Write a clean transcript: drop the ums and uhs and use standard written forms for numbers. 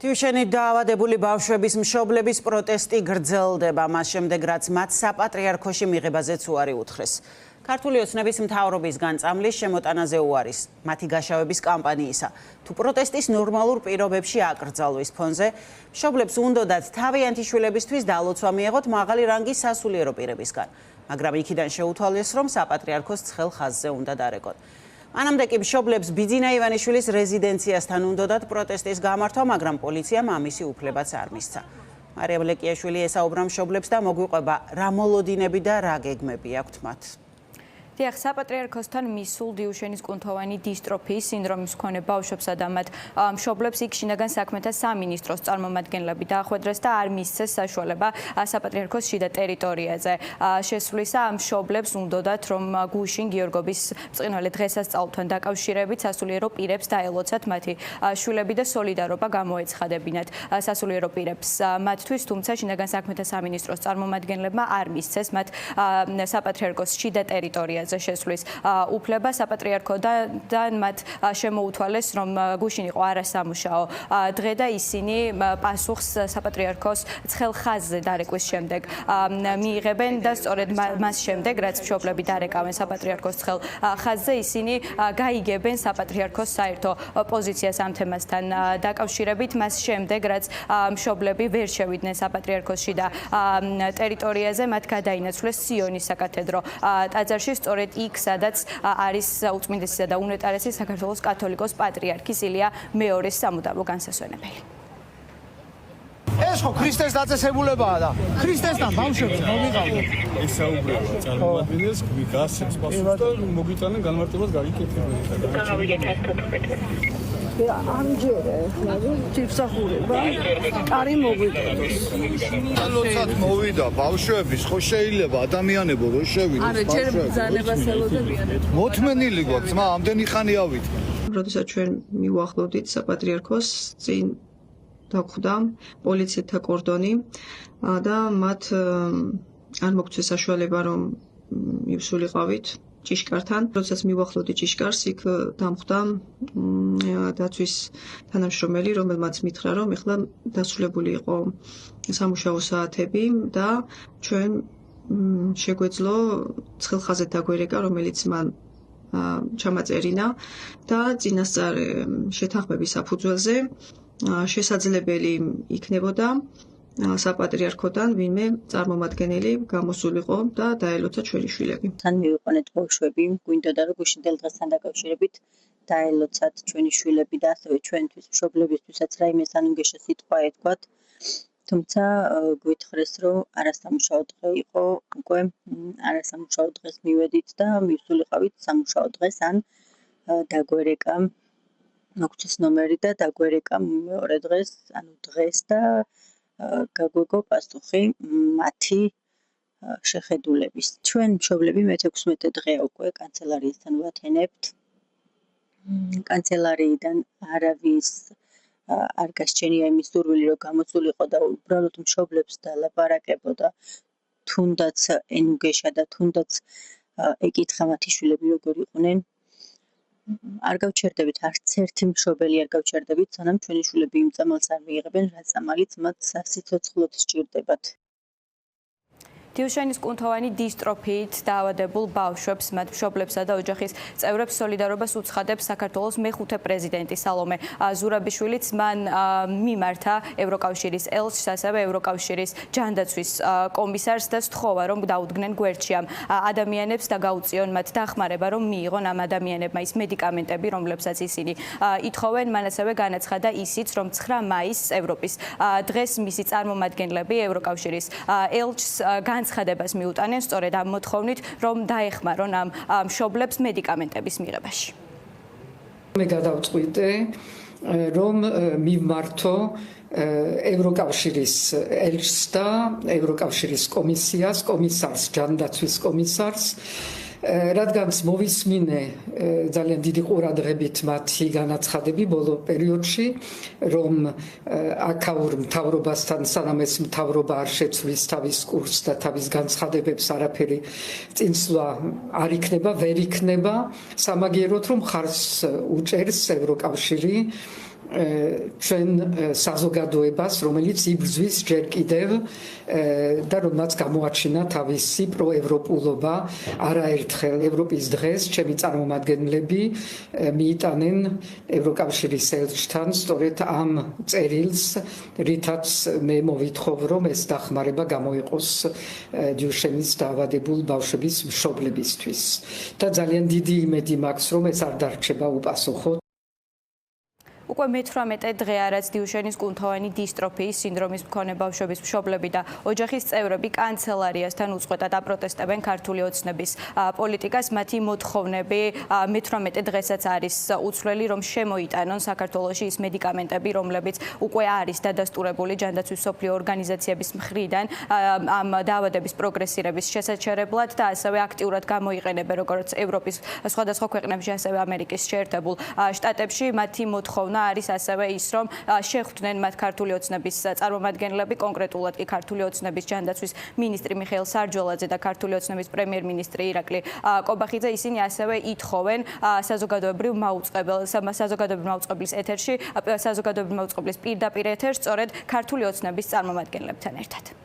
თუშენი დაავადებული ბავშვების მშობლების პროტესტი გრძელდება, მას შემდეგ რაც მათ საპატრიარქოში მიღებაზეც უარი უთხრეს. ქართული ოცნების მთავრობისგან წამლის შემოტანაზე უარის, მათი გაშავების კამპანიისა, თუ პროტესტის ნორმალურ პირობებში აკრძალვის ფონზე, მშობლებს უნდოდათ თავიანთი შვილებისთვის დალოცვა მიეღოთ მაღალი რანგის სასულიერო პირებისგან, მაგრამ იქიდან შეუთვალეს, რომ საპატრიარქოს ცხელ ხაზზე უნდა დარეკონ. მანამდე კი მშობლებს ბიძინა ივანიშვილის რეზიდენციასთან უნდოდათ პროტესტის გამართვა, მაგრამ პოლიციამ ამისი უფლებაც არ მისცა. მარიამ ლეკიაშვილი ესაუბრა მშობლებს და მოგვიყვება რა მოლოდინები და რა გეგმები აქვთ მათ. დიახ, საპატრიარქოსთან მისულ დიუშენის კუნთოვანი დისტროფიის სინდრომის მქონე ბავშვებსა და მათ მშობლებს იქ შინაგან საქმეთა სამინისტროს წარმომადგენლები დაახვედრეს და არ მისცეს საშუალება საპატრიარქოს შიდა ტერიტორიაზე შესვლისა. ამ მშობლებს უნდოდათ, რომ გუშინ გიორგობის ბრწყინვალე დღესასწაულთან დაკავშირებით სასულიერო პირებს დაელოცათ მათი შვილები და სოლიდარობა გამოეცხადებინათ სასულიერო პირებს მათთვის, თუმცა შინაგან საქმეთა სამინისტროს წარმომადგენლებმა არ მისცეს მათ საპატრიარქოს შიდა ტერიტორიაზე შესვლის უფლება. საპატრიარქოდან მათ შემოუთვალეს, რომ გუშინ იყო არასამუშაო დღე და ისინი პასუხს საპატრიარქოს ცხელ ხაზზე დარეკვის შემდეგ მიიღებენ და სწორედ მას შემდეგ, რაც მშობლები დარეკავენ საპატრიარქოს ცხელ ხაზზე, ისინი გაიგებენ საპატრიარქოს საერთო პოზიციას ამ თემასთან დაკავშირებით. მას შემდეგ, რაც მშობლები ვერ შევიდნენ საპატრიარქოსში და ტერიტორიაზე, მათ გადაინაცვლეს სიონის საკათედრო ტაძარში, სწორედ იქ, სადაც არის უწმინდესისა და უნეტარესი საქართველოს კათოლიკოს პატრიარქის ილია მეორის სამუდამო განსასვენებელი. ეს ხო ქრისტეს დაწესებულებაა და ქრისტესთან ბავშვებს მოვიღავთ. ესაუბრება წარმომადგენელს, გასცემს პასუხს და მოგიტანენ განმარტებას გაგიკეთებინეთ. ამჯერე თიფსახურება კარი მოგვიტანოს. ლოცვად მოვიდა ბავშვების, ხო შეიძლება ადამიანებო რო შევიდეს არა, ჯერ ბრძანებას ელოდებიან. მოთმენილი გვაქვს, ძმა, ამდენი ხანი ავით. როდესაც ჩვენ მივახლოვდით საპატრიარქოს, წინ დაგვხვდა პოლიციათა კორდონი და მათ არ მოგცეს საშუალება, რომ მივსულიყავით ჭიშკართან. როდესაც მივახლოვდით ჭიშკარს, იქ დამხვდა დაცვის თანამშრომელი, რომელმაც მითხრა, რომ ეხლა დასრულებული იყო სამუშაო საათები და ჩვენ შეგვეძლო ცხელხაზეთ დაგვერეკა, რომელიც მან ჩამაწერინა და წინასწარ შეთანხმების საფუძველზე შესაძლებელი იქნებოდა საპატრიარქოდან ვინმე წარმომადგენელი გამოსულიყო და დაელოცა ჩვენი შვილები. თან მივიყვანეთ ბავშვები, გვინდოდა რომ გუშინდელ დღესთან დაკავშირებით დაელოცათ ჩვენი შვილები და ასევე ჩვენთვის მშობლებისთვისაც რაიმე სანუნგეშო სიტყვა ეთქვათ. თუმცა გვითხრეს, რომ არასამუშაო დღე იყო, უკვე არასამუშაო დღეს მივედით და მივსულიყავით სამუშაო დღეს, ან დაგვერეკა მოგცეს ნომერი და დაგვერეკა მეორე დღეს, ანუ დღეს და გაგვიგო პასუხი მათი შეხედულების. ჩვენ მშობლები მე-16 დღეა უკვე კანცელარიასთან ვათენებთ. კანცელარიიდან არავის არ გასჩენია იმის სურვილი, რომ გამოსულიყო და უბრალოდ მშობლებს დალაპარაკებოდა, თუნდაც ენუგეშა და თუნდაც ეკითხა მათი შვილები როგორ იყვნენ. არ გავჩერდებით, არც ერთი მშობელი არ გავჩერდებით, სანამ ჩვენი შვილები იმ წამალს არ მიიღებენ, რა წამალიც მათ სასიცოცხლოდ სჭირდებათ. დიუშენის კუნთოვანი დისტროფიით დაავადებულ ბავშვებს, მათ მშობლებსა და ოჯახის წევრებს სოლიდარობას უცხადებს საქართველოს მეხუთე პრეზიდენტი სალომე ზურაბიშვილიც. მან მიმართა ევროკავშირის ელჩს, ასევე ევროკავშირის ჯანდაცვის კომისარს და სთხოვა, რომ დაუდგნენ გვერდში ამ ადამიანებს და გაუწიონ მათ დახმარება, რომ მიიღონ ამ ადამიანებმა ის მედიკამენტები, რომლებსაც ისინი ითხოვენ. მან ასევე განაცხადა ისიც, რომ 9 მაისს ევროპის დღეს მისი წარმომადგენლები ევროკავშირის ელჩს განცხადებას მიუტანენ სწორედ ამ მოთხოვნით, რომ დაეხმარონ ამ მშობლებს მედიკამენტების მიღებაში. მე გადავწყვიტე, რომ მივმართო ევროკავშირის ელჩს და ევროკავშირის კომისარს, ჯანდაცვის კომისარს, რადგანაც მოვისმინე ძალიან დიდი ყურადღებით მათი განაცხადები ბოლო პერიოდში, რომ აქაურ მთავრობასთან სანამ ეს მთავრობა არ შეცვლის თავის კურსს და თავის განცხადებებს არაფერი წინსვლა არ იქნება, ვერ იქნება, სამაგიეროდ რომ ხარს უჭერს ევროკავშირი ჩვენ საზოგადოებას, რომელიც იბრძვის ჯერ კიდევ და რომელსაც გამოაჩინა თავისი პროევროპულობა, არაერთხელ ევროპის დღეს ჩემი წარმომადგენლები მიიტანენ ევროკავშირის ელჩთან სწორედ ამ წერილს, რითაც მე მოვითხოვ, რომ ეს დახმარება გამოიყოს დიუშენის დაავადებულ ბავშვების მშობლებისთვის. და ძალიან დიდი იმედი მაქვს, რომ ეს არ დარჩება უპასუხოდ. უკვე მე-18 დღე რაც დიუშენის კუნთოვანი დისტროფიის სინდრომის მქონე ბავშვების მშობლები და ოჯახის წევრები კანცელარიასთან უწყვეტად აპროტესტებენ ქართული ოცნების პოლიტიკას. მათი მოთხოვნები მე-18 დღესაც არის უცვლელი, რომ შემოიტანონ საქართველოში ის მედიკამენტები, რომლებიც უკვე არის დადასტურებული ჯანდაცვის მსოფლიო ორგანიზაციების მხრიდან ამ დაავადების პროგრესირების შესაჩერებლად და ასევე აქტიურად გამოიყენებენ როგორც ევროპის სხვადასხვა ქვეყნებში, ასევე ამერიკის შეერთებულ შტატებში. მათი მოთხოვნა არის ასევე ის, რომ შეხვდნენ მათ ქართული ოცნების წარმომადგენლები, კონკრეტულად კი ქართული ოცნების ჯანდაცვის მინისტრი მიხეილ სარჯოლაძე და ქართული ოცნების პრემიერ-მინისტრი ირაკლი კობახიძე. ისინი ასევე ითხოვენ საზოგადოებრივ მაუწყებლის ეთერში, საზოგადოებრივ მაუწყებლის პირდაპირ ეთერს სწორედ ქართული ოცნების წარმომადგენლებთან ერთად.